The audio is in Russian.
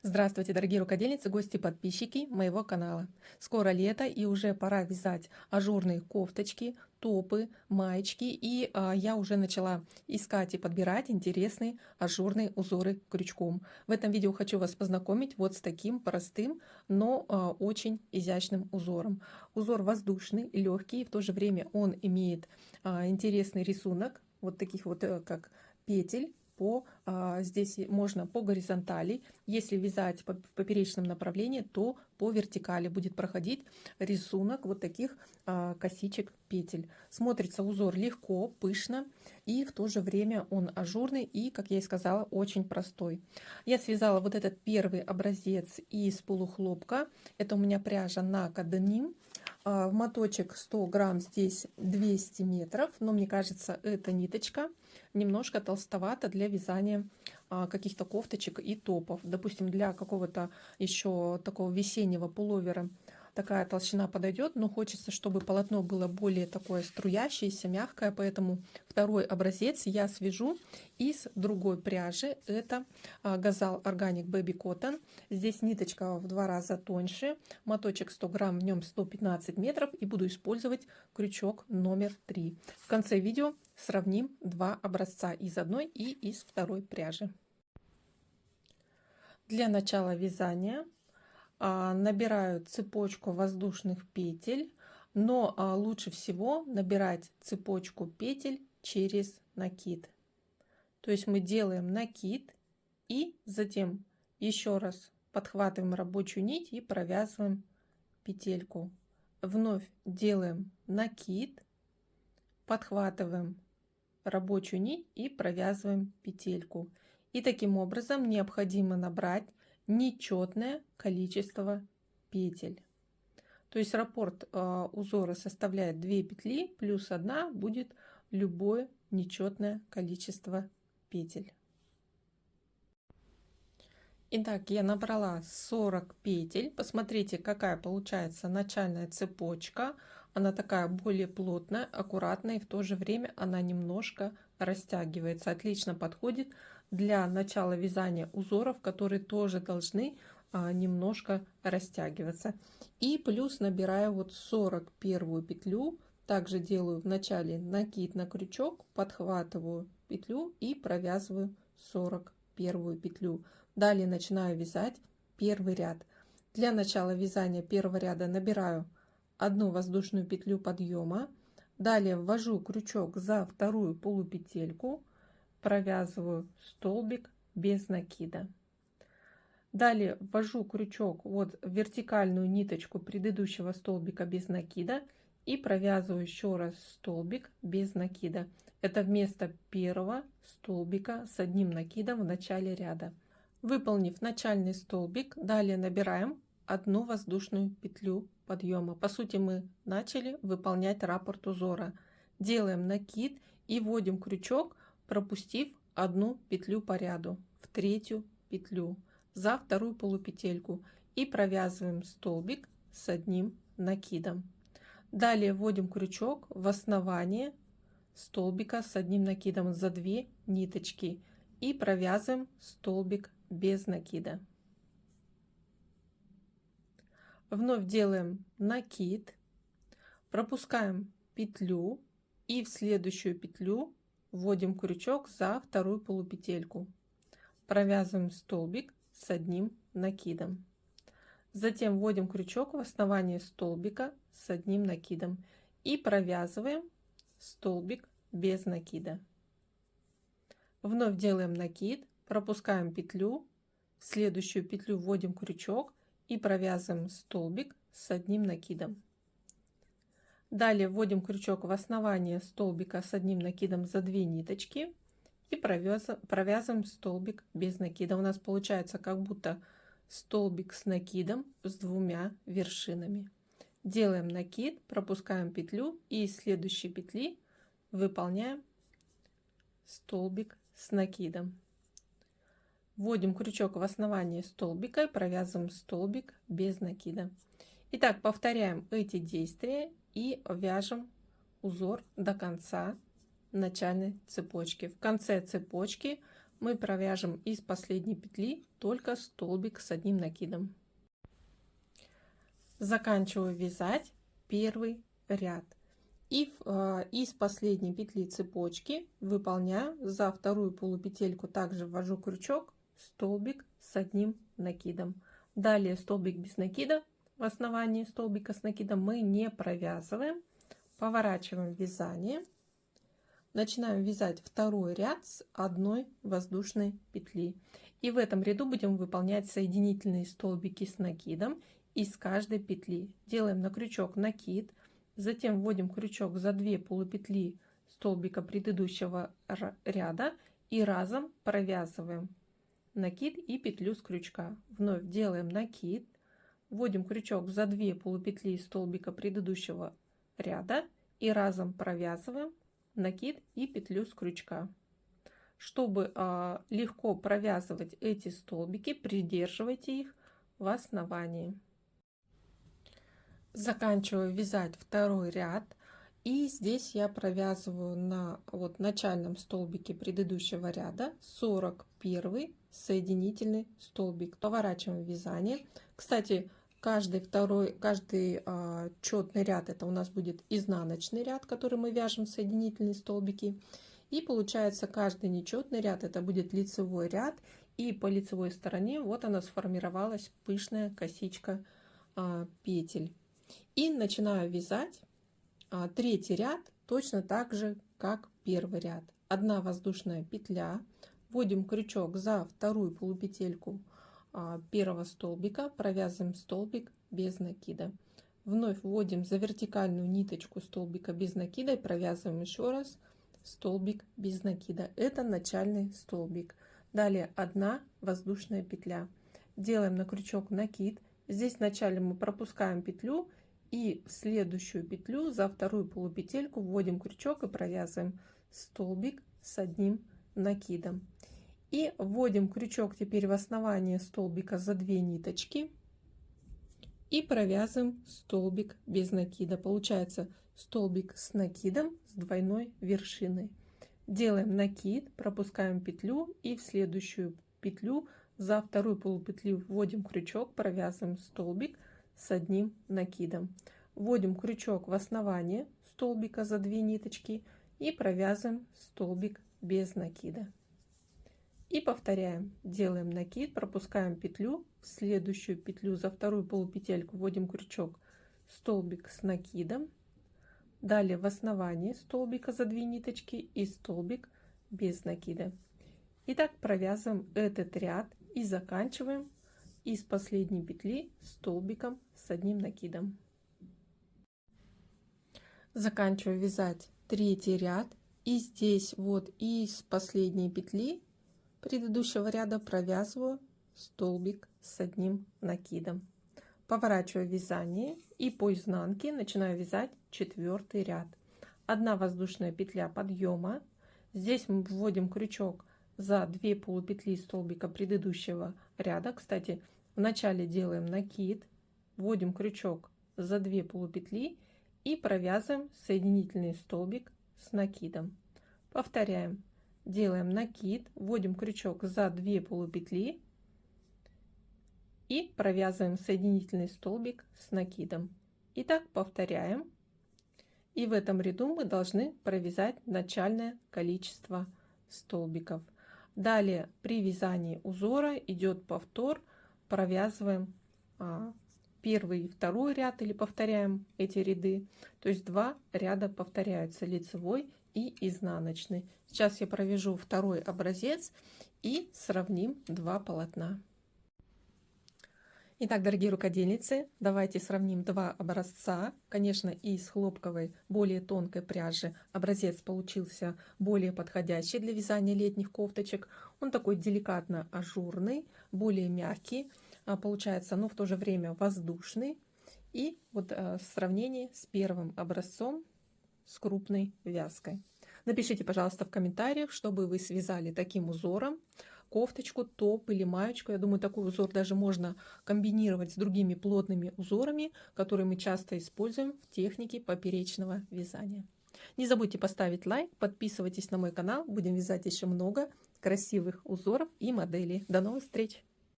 Здравствуйте, дорогие рукодельницы, гости, подписчики моего канала. Скоро лето и уже пора вязать ажурные кофточки, топы, маечки. Я уже начала искать и подбирать интересные ажурные узоры крючком. В этом видео хочу вас познакомить вот с таким простым, но очень изящным узором. Узор воздушный, легкий, в то же время он имеет интересный рисунок, вот таких вот как петель. Здесь можно по горизонтали, если вязать в поперечном направлении, то по вертикали будет проходить рисунок вот таких косичек петель. Смотрится узор легко, пышно, и в то же время он ажурный и, как я и сказала, очень простой. Я связала вот этот первый образец из полухлопка. Это у меня пряжа на Каденим. В моточек 100 грамм, здесь 200 метров, но мне кажется, эта ниточка немножко толстовата для вязания каких-то кофточек и топов. Допустим, для какого-то еще такого весеннего пуловера такая толщина подойдет, но хочется, чтобы полотно было более такое струящееся, мягкое, поэтому второй образец я свяжу из другой пряжи. Это Газал Organic Baby Cotton. Здесь ниточка в 2 раза тоньше, моточек 100 грамм, в нем 115 метров, и буду использовать крючок номер 3. В конце видео сравним два образца из одной и из второй пряжи. Для начала вязания набираю цепочку воздушных петель, но лучше всего набирать цепочку петель через накид. То есть мы делаем накид и затем еще раз подхватываем рабочую нить и провязываем петельку. Вновь делаем накид, подхватываем рабочую нить и провязываем петельку. И таким образом необходимо набрать нечетное количество петель. То есть раппорт узора составляет 2 петли плюс 1 будет любое нечетное количество петель. Итак, я набрала 40 петель. Посмотрите, какая получается начальная цепочка. Она такая более плотная, аккуратная, и в то же время она немножко растягивается. Отлично подходит для начала вязания узоров, которые тоже должны немножко растягиваться. И плюс набираю вот 41 петлю. Также делаю в начале накид на крючок, подхватываю петлю и провязываю 41 петлю. Далее начинаю вязать первый ряд. Для начала вязания первого ряда набираю одну воздушную петлю подъема. Далее ввожу крючок за вторую полупетельку, провязываю столбик без накида. Далее ввожу крючок вот в вертикальную ниточку предыдущего столбика без накида и провязываю еще раз столбик без накида. Это вместо первого столбика с одним накидом в начале ряда. Выполнив начальный столбик, далее набираем одну воздушную петлю подъема. По сути, мы начали выполнять раппорт узора. Делаем накид и вводим крючок, пропустив одну петлю по ряду в третью петлю за вторую полупетельку и провязываем столбик с одним накидом. Далее вводим крючок в основание столбика с одним накидом за 2 ниточки и провязываем столбик без накида. Вновь делаем накид, пропускаем петлю и в следующую петлю вводим крючок за вторую полупетельку. Провязываем столбик с одним накидом. Затем вводим крючок в основание столбика с одним накидом и провязываем столбик без накида. Вновь делаем накид, пропускаем петлю, в следующую петлю вводим крючок и провязываем столбик с одним накидом. Далее вводим крючок в основание столбика с одним накидом за 2 ниточки и провязываем столбик без накида. У нас получается как будто столбик с накидом с 2 вершинами. Делаем накид, пропускаем петлю и из следующей петли выполняем столбик с накидом. Вводим крючок в основание столбика и провязываем столбик без накида. Итак, повторяем эти действия и вяжем узор до конца начальной цепочки. В конце цепочки мы провяжем из последней петли только столбик с одним накидом. Заканчиваю вязать первый ряд. И из последней петли цепочки выполняю за вторую полупетельку, также ввожу крючок, столбик с одним накидом. Далее столбик без накида. В основании столбика с накидом мы не провязываем. Поворачиваем вязание. Начинаем вязать второй ряд с одной воздушной петли. И в этом ряду будем выполнять соединительные столбики с накидом из каждой петли. Делаем на крючок накид, затем вводим крючок за 2 полупетли столбика предыдущего ряда и разом провязываем накид и петлю с крючка. Вновь делаем накид, вводим крючок за 2 полупетли столбика предыдущего ряда и разом провязываем накид и петлю с крючка. Чтобы легко провязывать эти столбики, придерживайте их в основании. Заканчиваю вязать второй ряд, и здесь я провязываю на начальном столбике предыдущего ряда 41 соединительный столбик. Поворачиваем вязание. Кстати, каждый четный ряд это у нас будет изнаночный ряд, который мы вяжем соединительные столбики. И получается, каждый нечетный ряд это будет лицевой ряд, и по лицевой стороне вот она сформировалась пышная косичка петель. И начинаю вязать третий ряд точно так же, как первый ряд. Одна воздушная петля, вводим крючок за вторую полупетельку первого столбика, провязываем столбик без накида. Вновь вводим за вертикальную ниточку столбика без накида и провязываем еще раз столбик без накида. Это начальный столбик. Далее одна воздушная петля. Делаем на крючок накид. Здесь вначале мы пропускаем петлю и в следующую петлю за вторую полупетельку вводим крючок и провязываем столбик с одним накидом. И вводим крючок теперь в основание столбика за 2 ниточки и провязываем столбик без накида. Получается столбик с накидом с двойной вершиной. Делаем накид, пропускаем петлю и в следующую петлю за вторую полупетлю вводим крючок, провязываем столбик с одним накидом. Вводим крючок в основание столбика за 2 ниточки и провязываем столбик без накида. И повторяем. Делаем накид, пропускаем петлю, в следующую петлю за вторую полупетельку вводим крючок, столбик с накидом. Далее в основании столбика за 2 ниточки и столбик без накида. И так провязываем этот ряд и заканчиваем из последней петли столбиком с одним накидом. Заканчиваю вязать третий ряд, и здесь вот из последней петли предыдущего ряда провязываю столбик с одним накидом. Поворачиваю вязание и по изнанке начинаю вязать четвертый ряд. Одна воздушная петля подъема. Здесь мы вводим крючок за 2 полупетли столбика предыдущего ряда. Кстати, вначале делаем накид, вводим крючок за 2 полупетли и провязываем соединительный столбик с накидом. Повторяем. Делаем накид, вводим крючок за 2 полупетли и провязываем соединительный столбик с накидом. И так повторяем. И в этом ряду мы должны провязать начальное количество столбиков. Далее при вязании узора идет повтор, провязываем первый и второй ряд или повторяем эти ряды. То есть 2 ряда повторяются, лицевой и изнаночный. Сейчас я провяжу второй образец и сравним 2 полотна. Итак, дорогие рукодельницы, давайте сравним 2 образца. Конечно, из хлопковой, более тонкой пряжи образец получился более подходящий для вязания летних кофточек. Он такой деликатно ажурный, более мягкий, получается, но в то же время воздушный. И вот в сравнении с первым образцом с крупной вязкой. Напишите, пожалуйста, в комментариях, чтобы вы связали таким узором кофточку, топ или маечку. Я думаю, такой узор даже можно комбинировать с другими плотными узорами, которые мы часто используем в технике поперечного вязания. Не забудьте поставить лайк, подписывайтесь на мой канал, будем вязать еще много красивых узоров и моделей. До новых встреч!